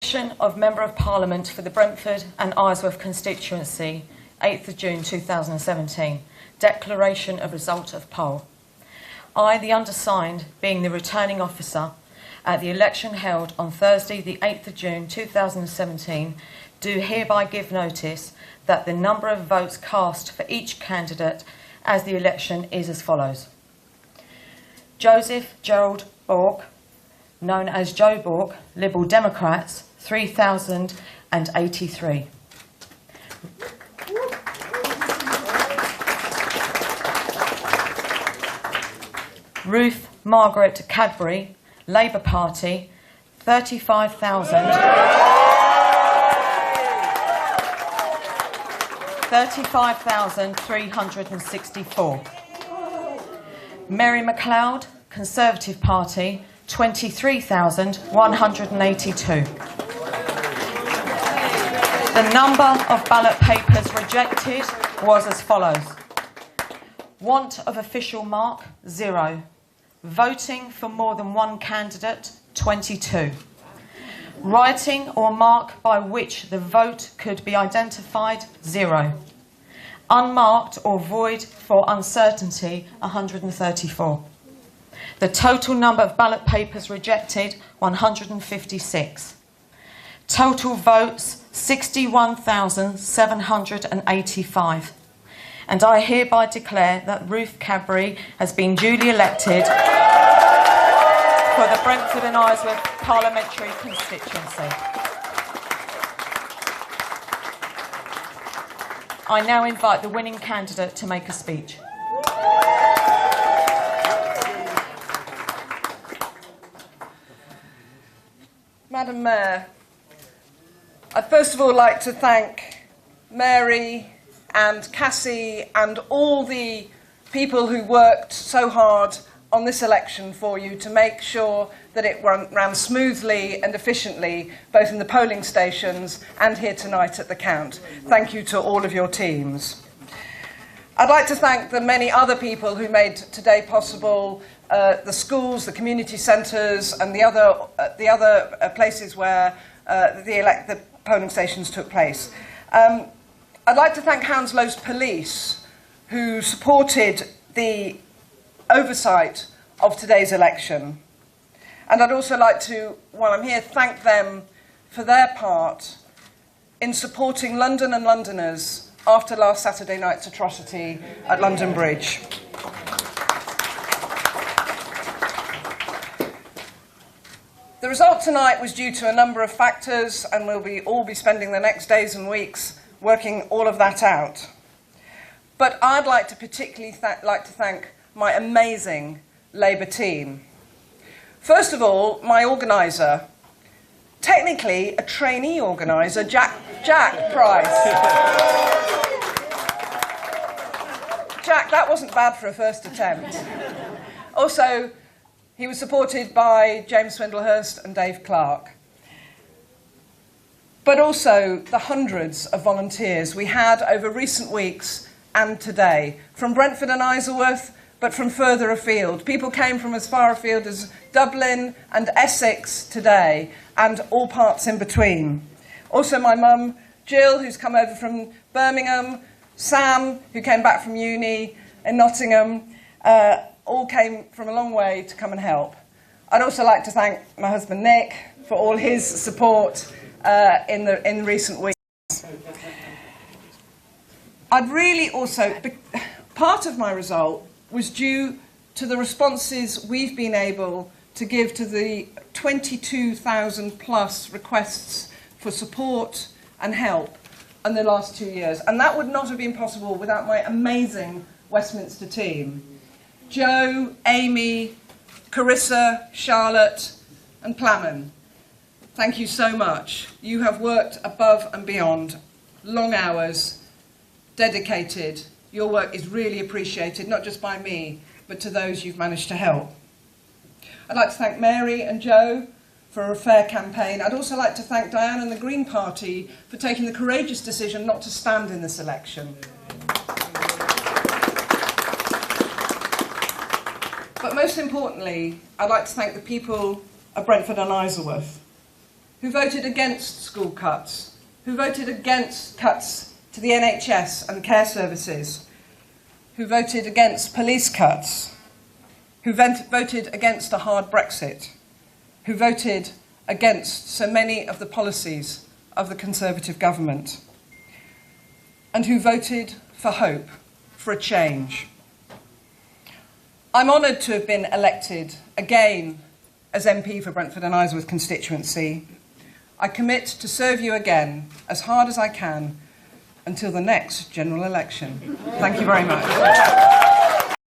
Election of Member of Parliament for the Brentford and Isleworth constituency, 8th of June 2017. Declaration of result of poll. I, the undersigned, being the returning officer at the election held on Thursday, the 8th of June 2017, do hereby give notice that the number of votes cast for each candidate as the election is as follows. Joseph Gerald Bork, known as Joe Bork, Liberal Democrats, 3,083. Ruth Margaret Cadbury, Labour Party, 35,364. Mary MacLeod, Conservative Party, 23,182. The number of ballot papers rejected was as follows. Want of official mark, 0. Voting for more than one candidate, 22. Writing or mark by which the vote could be identified, 0. Unmarked or void for uncertainty, 134. The total number of ballot papers rejected, 156. Total votes, 61,785. And I hereby declare that Ruth Cadbury has been duly elected for the Brentford and Isleworth parliamentary constituency. I now invite the winning candidate to make a speech. Madam Mayor, I'd first of all like to thank Mary and Cassie and all the people who worked so hard on this election for you to make sure that it ran smoothly and efficiently, both in the polling stations and here tonight at the count. Thank you to all of your teams. I'd like to thank the many other people who made today possible, the schools, the community centres and the other places where the polling stations took place. I'd like to thank Hounslow's Police, who supported the oversight of today's election. And I'd also like to, while I'm here, thank them for their part in supporting London and Londoners after last Saturday night's atrocity at London Bridge. The result tonight was due to a number of factors, and we'll all be spending the next days and weeks working all of that out. But I'd like to particularly thank my amazing Labour team. First of all, my organiser, technically a trainee organiser, Jack Price. Jack, that wasn't bad for a first attempt. Also, he was supported by James Swindlehurst and Dave Clark. But also the hundreds of volunteers we had over recent weeks and today, from Brentford and Isleworth, but from further afield. People came from as far afield as Dublin and Essex today, and all parts in between. Also my mum, Jill, who's come over from Birmingham, Sam, who came back from uni in Nottingham, all came from a long way to come and help. I'd also like to thank my husband Nick for all his support in recent weeks. I'd really also, part of my result was due to the responses we've been able to give to the 22,000 plus requests for support and help in the last 2 years. And that would not have been possible without my amazing Westminster team. Joe, Amy, Carissa, Charlotte and Plamen. Thank you so much. You have worked above and beyond, long hours, dedicated. Your work is really appreciated, not just by me, but to those you've managed to help. I'd like to thank Mary and Joe for a fair campaign. I'd also like to thank Diane and the Green Party for taking the courageous decision not to stand in this election. But most importantly, I'd like to thank the people of Brentford and Isleworth. who voted against school cuts, who voted against cuts to the NHS and care services, who voted against police cuts, who voted against a hard Brexit, who voted against so many of the policies of the Conservative government, and who voted for hope, for a change. I'm honoured to have been elected again as MP for Brentford and Isleworth constituency. I commit to serve you again as hard as I can until the next general election. Thank you very much.